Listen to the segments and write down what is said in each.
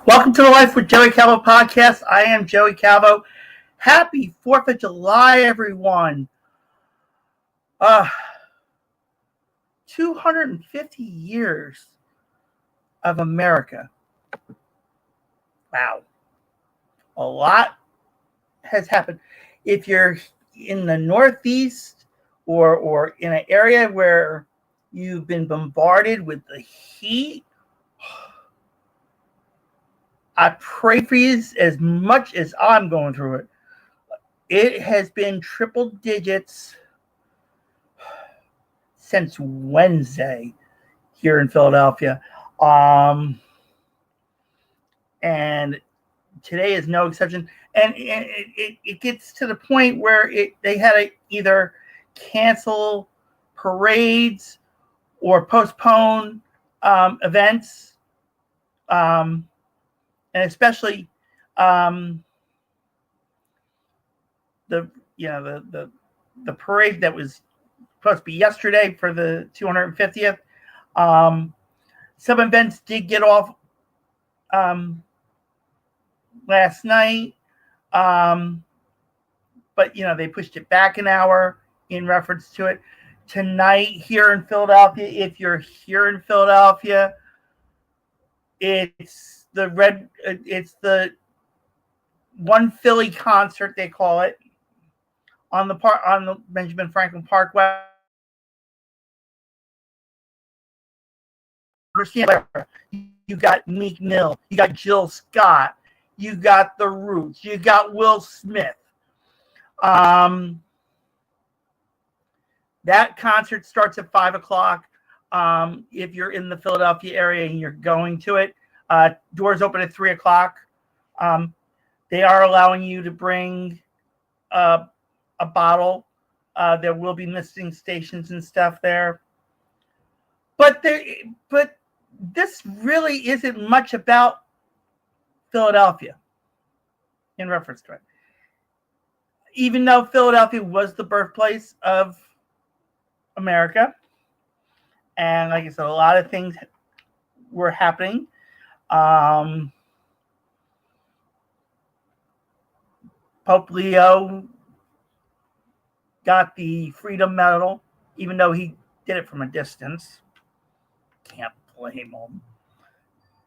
Welcome to the Life with Joey Calvo podcast. I am Joey Calvo. Happy 4th of July, everyone. 250 years of America. Wow. A lot has happened. If you're in the Northeast or in an area where you've been bombarded with the heat, I pray for you as much as I'm going through it. It has been triple digits since Wednesday here in Philadelphia. And today is no exception. And it gets to the point where they had to either cancel parades or postpone events. And especially the parade that was supposed to be yesterday for the 250th. Some events did get off last night, but they pushed it back an hour in reference to it. Tonight here in Philadelphia, if you're here in Philadelphia, it's the One Philly concert, they call it, on the Benjamin Franklin Parkway. You got Meek Mill, you got Jill Scott, you got The Roots, you got Will Smith. That concert starts at 5:00. If you're in the Philadelphia area and you're going to it, doors open at 3:00. They are allowing you to bring a bottle. There will be missing stations and stuff there. But this really isn't much about Philadelphia in reference to it. Even though Philadelphia was the birthplace of America, and like I said, a lot of things were happening. Pope Leo got the Freedom Medal, even though he did it from a distance. Can't blame him.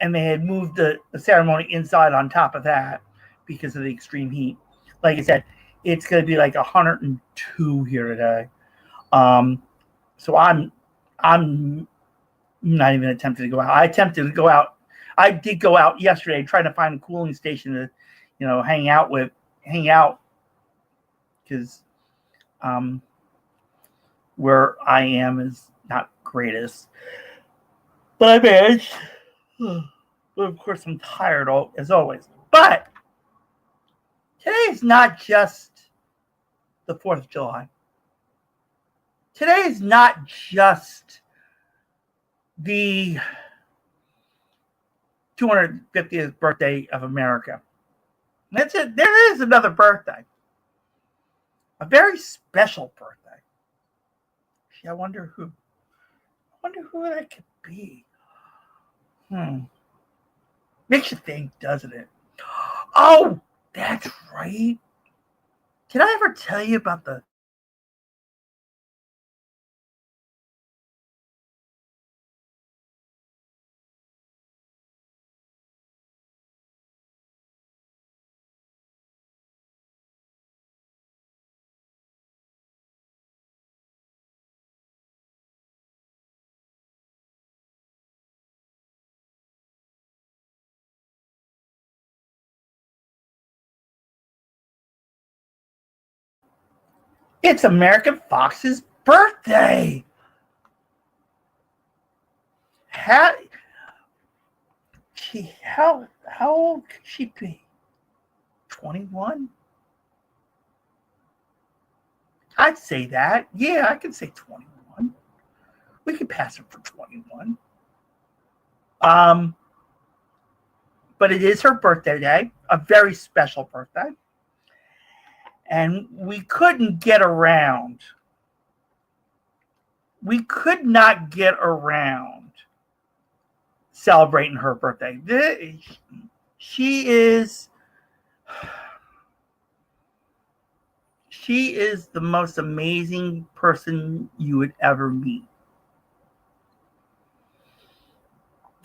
And they had moved the ceremony inside on top of that because of the extreme heat. Like I said, it's going to be like 102 here today. So I'm not even attempting to go out. I attempted to go out. I did go out yesterday trying to find a cooling station to, hang out because where I am is not greatest. But I managed. But of course, I'm tired as always. But today is not just the 4th of July. Today is not just the 250th birthday of America. That's it. There is another birthday. A very special birthday. Gee, I wonder who that could be. Makes you think, doesn't it? Oh, that's right. Did I ever tell you about the It's American Fox's birthday. How old could she be? 21? I'd say that. Yeah, I could say 21. We could pass her for 21. But it is her birthday today, a very special birthday. And we couldn't get around. We could not get around celebrating her birthday. She is the most amazing person you would ever meet.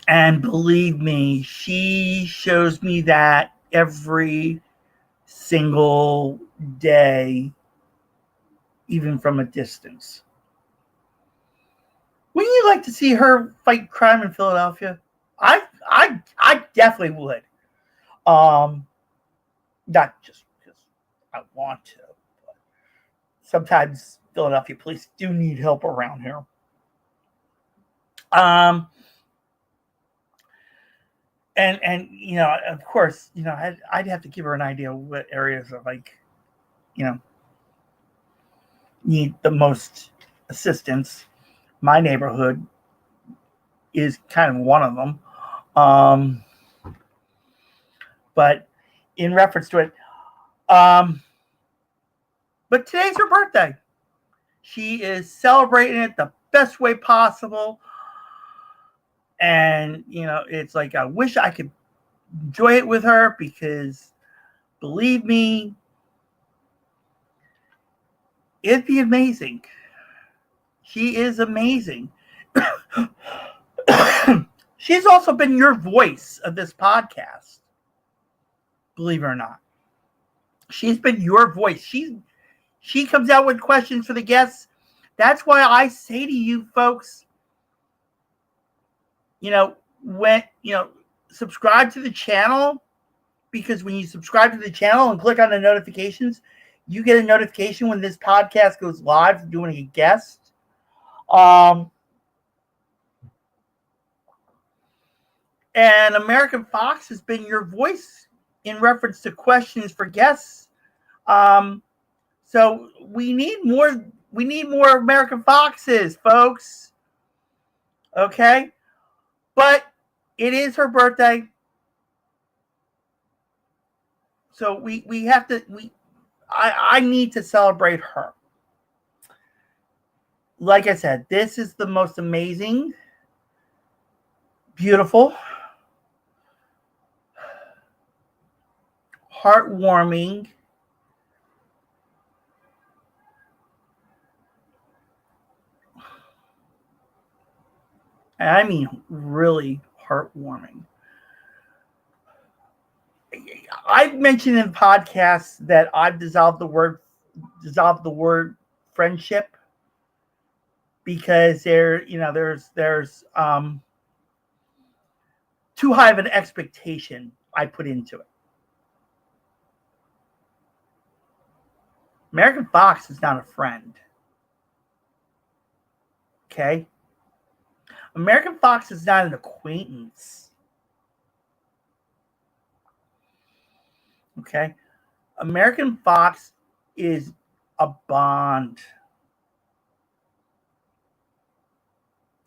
And believe me, she shows me that every single day, even from a distance. Wouldn't you like to see her fight crime in Philadelphia? I definitely would. Not just because I want to, but sometimes Philadelphia police do need help around here. And you know, of course, you know, I'd have to give her an idea of what areas are like, you know, need the most assistance. My neighborhood is kind of one of them. But in reference to it, but today's her birthday. She is celebrating it the best way possible. And, you know, it's like, I wish I could enjoy it with her because, believe me, it'd be amazing. She is amazing. She's also been your voice of this podcast. Believe it or not. She's been your voice. She comes out with questions for the guests. That's why I say to you folks, you know, subscribe to the channel, because when you subscribe to the channel and click on the notifications, you get a notification when this podcast goes live doing a guest. And American Fox has been your voice in reference to questions for guests. So we need more American Foxes, folks. Okay? But it is her birthday. So I need to celebrate her. Like I said, this is the most amazing, beautiful, heartwarming, and I mean really heartwarming. I've mentioned in podcasts that I've dissolved the word friendship because there's too high of an expectation I put into it. American Fox is not a friend. Okay? American Fox is not an acquaintance. Okay? American Fox is a bond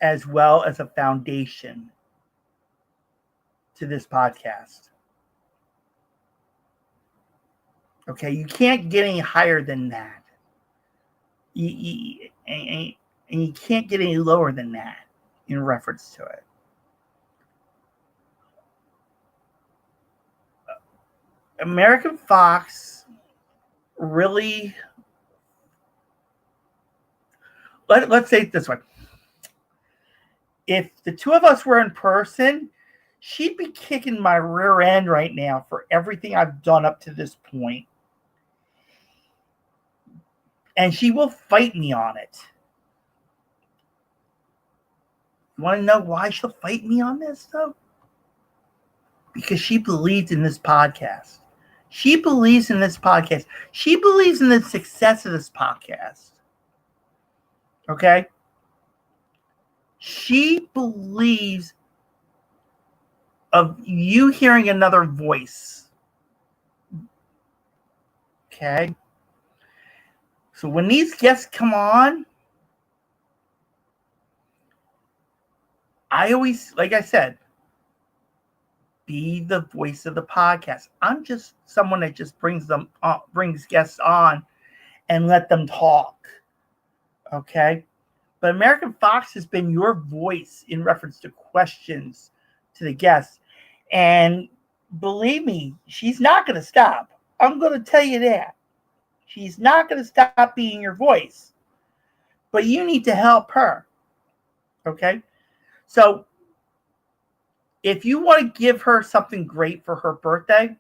as well as a foundation to this podcast. Okay? You can't get any higher than that. And you can't get any lower than that in reference to it. American Fox really, let's say it this way. If the two of us were in person, she'd be kicking my rear end right now for everything I've done up to this point. And she will fight me on it. You want to know why she'll fight me on this, though? Because she believes in this podcast. She believes in this podcast. She believes in the success of this podcast. Okay? She believes of you hearing another voice. Okay? So when these guests come on, I always, like I said, be the voice of the podcast. I'm just someone that just brings guests on and let them talk. Okay? But American Fox has been your voice in reference to questions to the guests. And believe me, she's not going to stop. I'm going to tell you that. She's not going to stop being your voice. But you need to help her. Okay? So, if you want to give her something great for her birthday,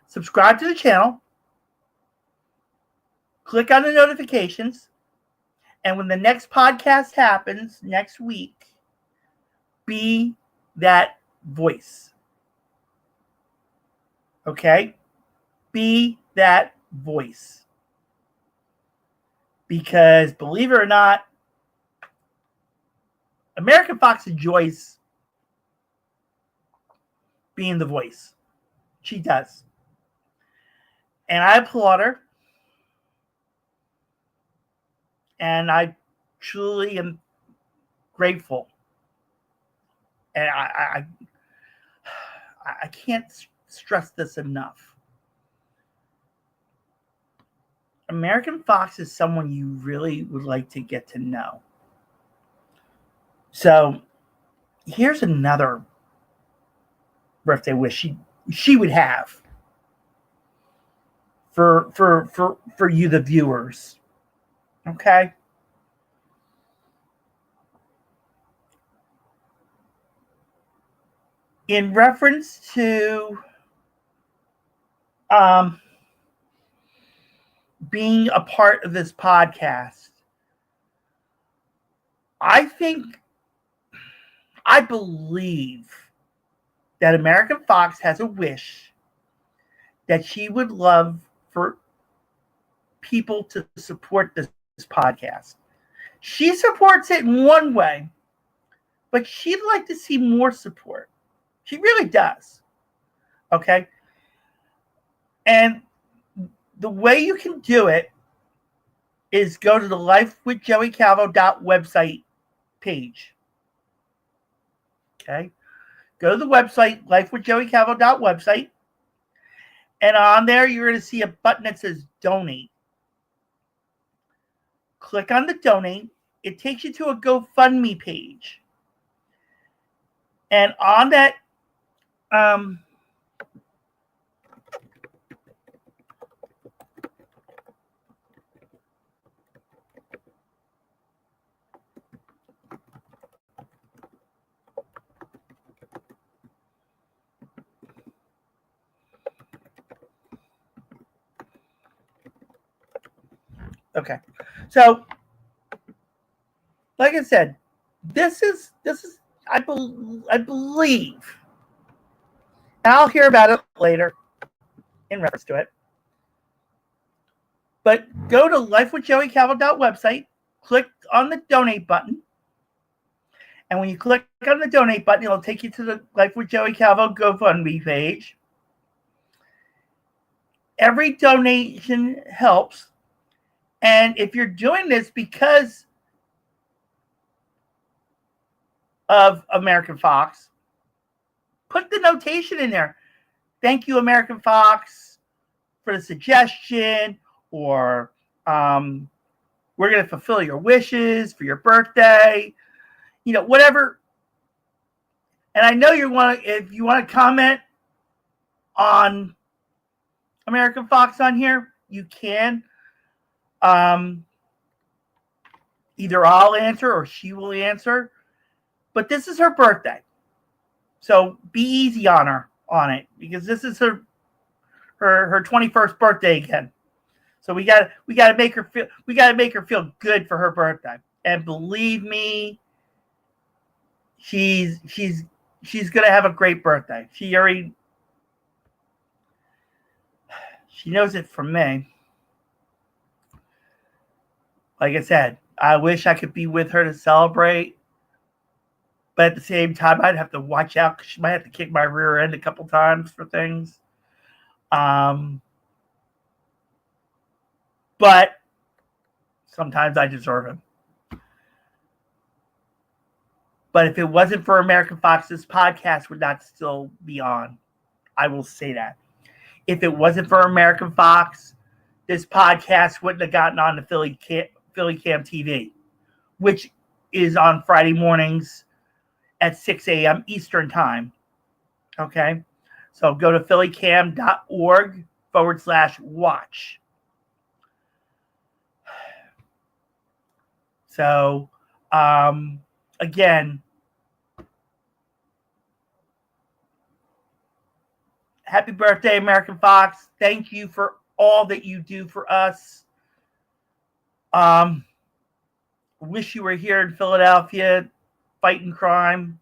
subscribe to the channel, click on the notifications, and when the next podcast happens next week, be that voice. Okay? Be that voice. Because believe it or not, American Fox enjoys being the voice. She does. And I applaud her. And I truly am grateful. And I can't stress this enough. American Fox is someone you really would like to get to know. So here's another birthday wish she would have for you, the viewers. Okay? In reference to being a part of this podcast, I believe that American Fox has a wish that she would love for people to support this podcast. She supports it in one way, but she'd like to see more support. She really does. Okay? And the way you can do it is go to the lifewithjoeycalvo.website page. Okay? Go to the website, lifewithjoeycalvo.website, and on there you're going to see a button that says donate. Click on the donate. It takes you to a GoFundMe page. And on that, okay. So, like I said, this is I believe, and I'll hear about it later in reference to it. But go to lifewithjoeycalvo.website, click on the donate button, and when you click on the donate button, it'll take you to the Life with Joey Calvo GoFundMe page. Every donation helps. And if you're doing this because of American Fox, put the notation in there. Thank you, American Fox, for the suggestion, or we're going to fulfill your wishes for your birthday, whatever. And I know if you want to comment on American Fox on here, you can. Either I'll answer or she will answer. But this is her birthday. So be easy on her on it, because this is her 21st birthday again. So we got to make her feel good for her birthday. And believe me, she's going to have a great birthday. She knows it from me. Like I said, I wish I could be with her to celebrate. But at the same time, I'd have to watch out because she might have to kick my rear end a couple times for things. But sometimes I deserve them. But if it wasn't for American Fox, this podcast would not still be on. I will say that. If it wasn't for American Fox, this podcast wouldn't have gotten on the PhillyCAM TV, which is on Friday mornings at 6 a.m. Eastern time. Okay? So go to PhillyCAM.org/watch. So, again, happy birthday, American Fox. Thank you for all that you do for us. Wish you were here in Philadelphia fighting crime.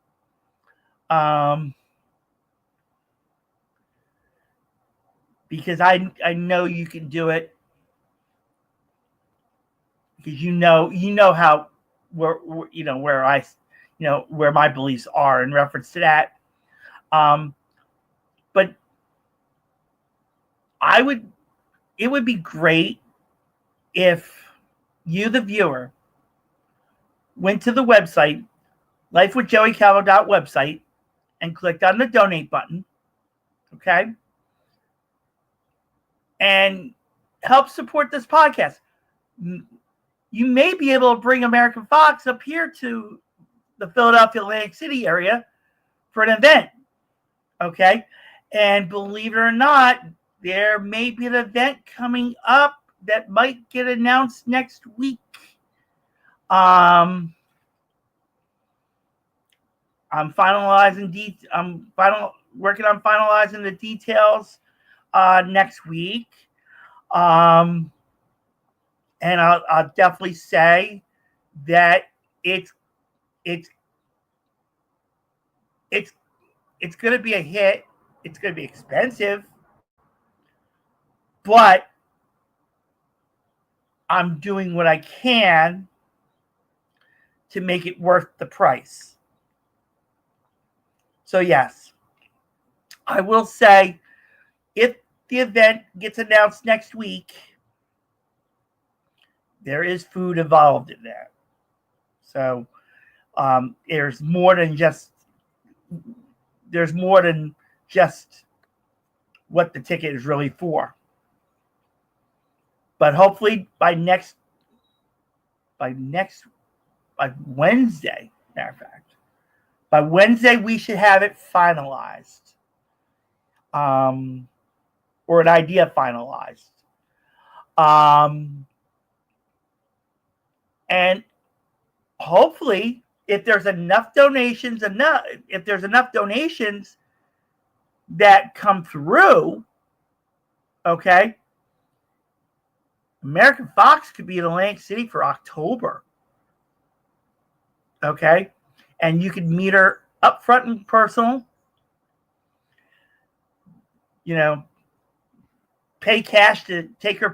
Because I know you can do it. Because you know how where my beliefs are in reference to that. But it would be great if you, the viewer, went to the website, lifewithjoeycalvo.website, and clicked on the donate button. Okay? And help support this podcast. You may be able to bring American Fox up here to the Philadelphia Atlantic City area for an event. Okay? And believe it or not, there may be an event coming up that might get announced next week. I'm working on finalizing the details next week. And I'll definitely say that it's going to be a hit. It's going to be expensive, but I'm doing what I can to make it worth the price. So yes, I will say if the event gets announced next week, there is food involved in that. So there's more than just what the ticket is really for. But hopefully by Wednesday, matter of fact, by Wednesday we should have it finalized, or an idea finalized, and hopefully if there's enough donations that come through, okay, American Fox could be in Atlantic City for October. Okay? And you could meet her up front and personal. Pay cash to take a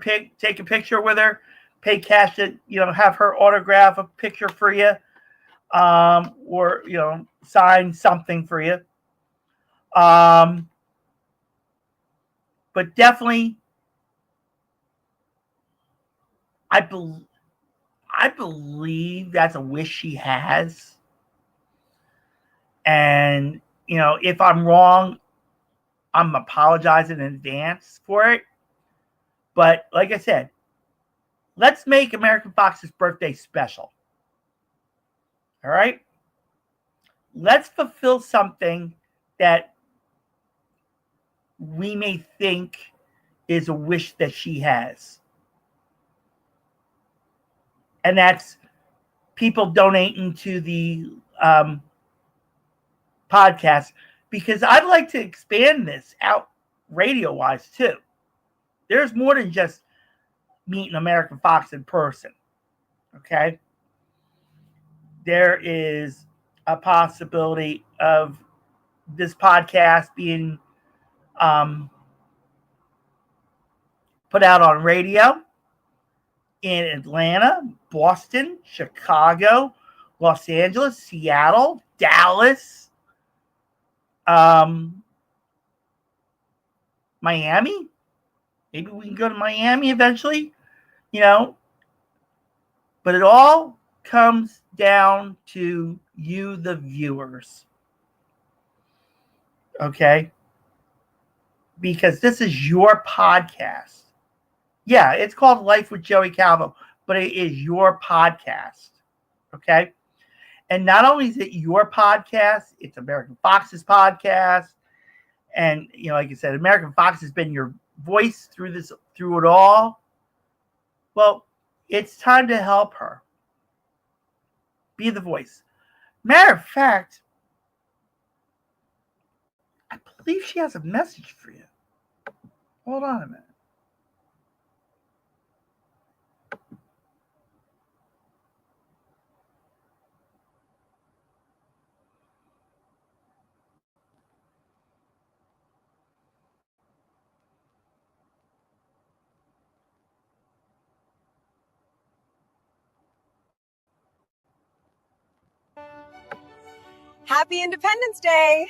picture with her. Pay cash to, have her autograph a picture for you. Or, sign something for you. But definitely, I believe that's a wish she has. And, if I'm wrong, I'm apologizing in advance for it. But like I said, let's make American Fox's birthday special. All right? Let's fulfill something that we may think is a wish that she has. And that's people donating to the podcast, because I'd like to expand this out radio-wise too. There's more than just meeting American Fox in person. Okay? There is a possibility of this podcast being put out on radio in Atlanta, Boston, Chicago, Los Angeles, Seattle, Dallas, Miami. Maybe we can go to Miami eventually, But it all comes down to you, the viewers. Okay? Because this is your podcast. Yeah, it's called Life with Joey Calvo, but it is your podcast. Okay? And not only is it your podcast, it's American Fox's podcast. And like I said, American Fox has been your voice through it all. Well, it's time to help her. Be the voice. Matter of fact, I believe she has a message for you. Hold on a minute. Happy Independence Day!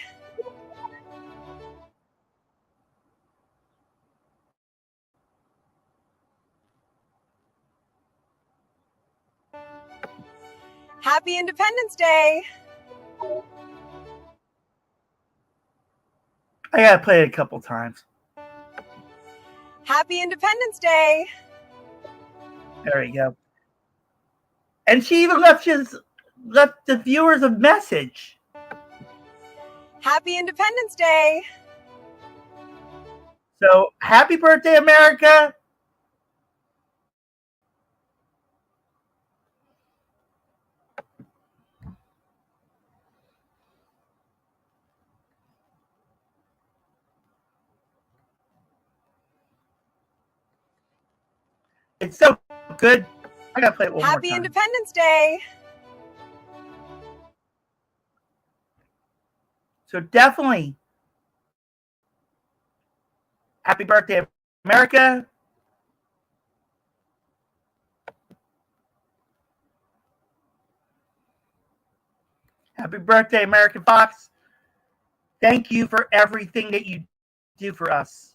Happy Independence Day! I gotta play it a couple times. Happy Independence Day! There we go. And she even left the viewers a message. Happy Independence Day! So, happy birthday, America! It's so good. I gotta play it one more time. Happy Independence Day! So definitely, happy birthday, America. Happy birthday, American Fox. Thank you for everything that you do for us.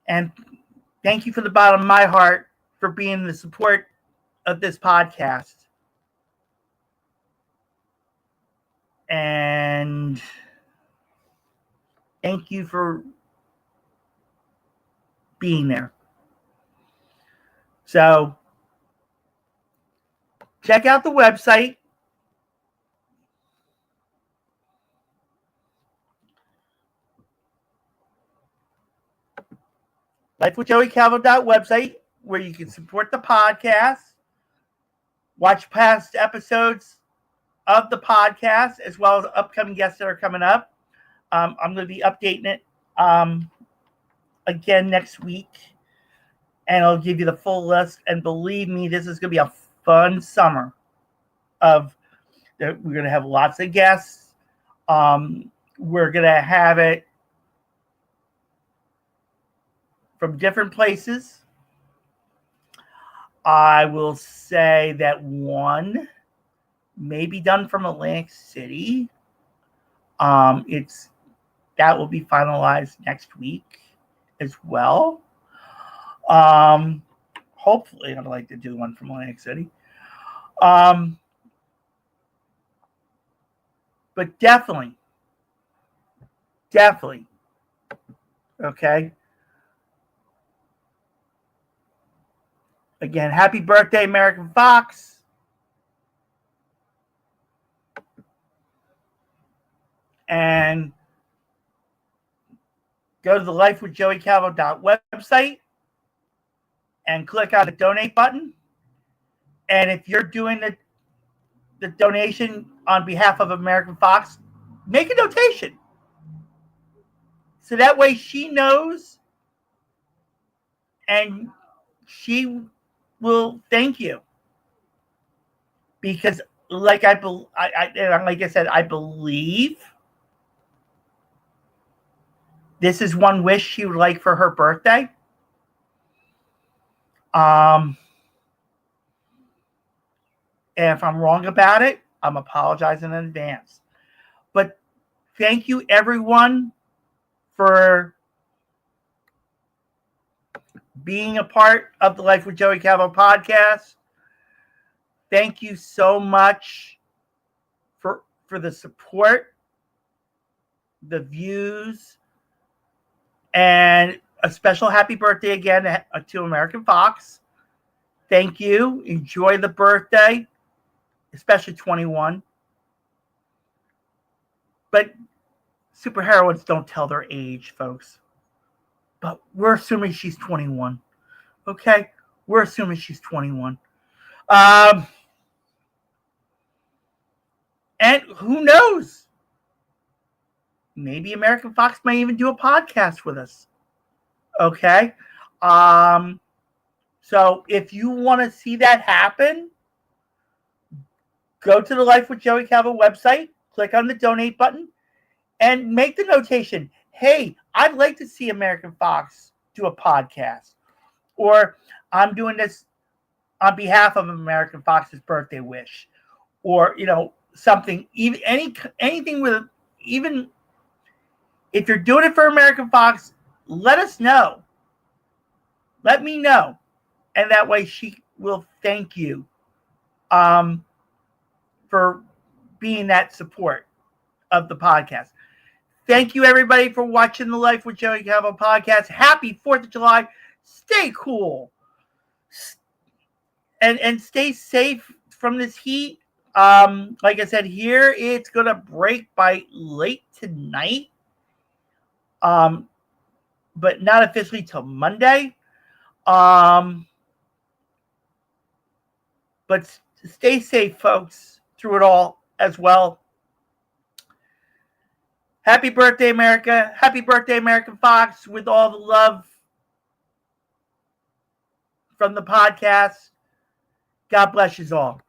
And thank you from the bottom of my heart for being the support of this podcast. And thank you for being there. So check out the website. LifeWithJoeyCalvo.website, where you can support the podcast, watch past episodes of the podcast, as well as upcoming guests that are coming up. I'm going to be updating it again next week, and I'll give you the full list. And believe me, this is going to be a fun summer. We're going to have lots of guests. We're going to have it from different places. I will say that one may be done from Atlantic City. That will be finalized next week as well. Hopefully, I'd like to do one from Atlantic City. But definitely. Okay. Again, happy birthday, American Fox. And go to the lifewithjoeycalvo.website and click on the donate button. And if you're doing the donation on behalf of American Fox, make a notation. So that way she knows and she will thank you. Because like I said, I believe this is one wish she would like for her birthday. And if I'm wrong about it, I'm apologizing in advance. But thank you, everyone, for being a part of the Life with Joey Calvo podcast. Thank you so much for the support, the views, and a special happy birthday again to American Fox. Thank you. Enjoy the birthday, especially 21. But superheroines don't tell their age, folks. But we're assuming she's 21. Okay? We're assuming she's 21. And who knows? Maybe American Fox may even do a podcast with us. Okay? So if you want to see that happen, go to the Life with Joey Calvo website, click on the donate button, and make the notation, hey, I'd like to see American Fox do a podcast. Or I'm doing this on behalf of American Fox's birthday wish. Or, something, even anything with, even if you're doing it for American Fox, let us know. Let me know. And that way she will thank you for being that support of the podcast. Thank you, everybody, for watching the Life with Joey Calvo podcast. Happy 4th of July. Stay cool. And stay safe from this heat. Like I said, here it's going to break by late tonight. But not officially till Monday. But stay safe, folks, through it all as well. Happy birthday, America. Happy birthday, American Fox, with all the love from the podcast. God bless you all.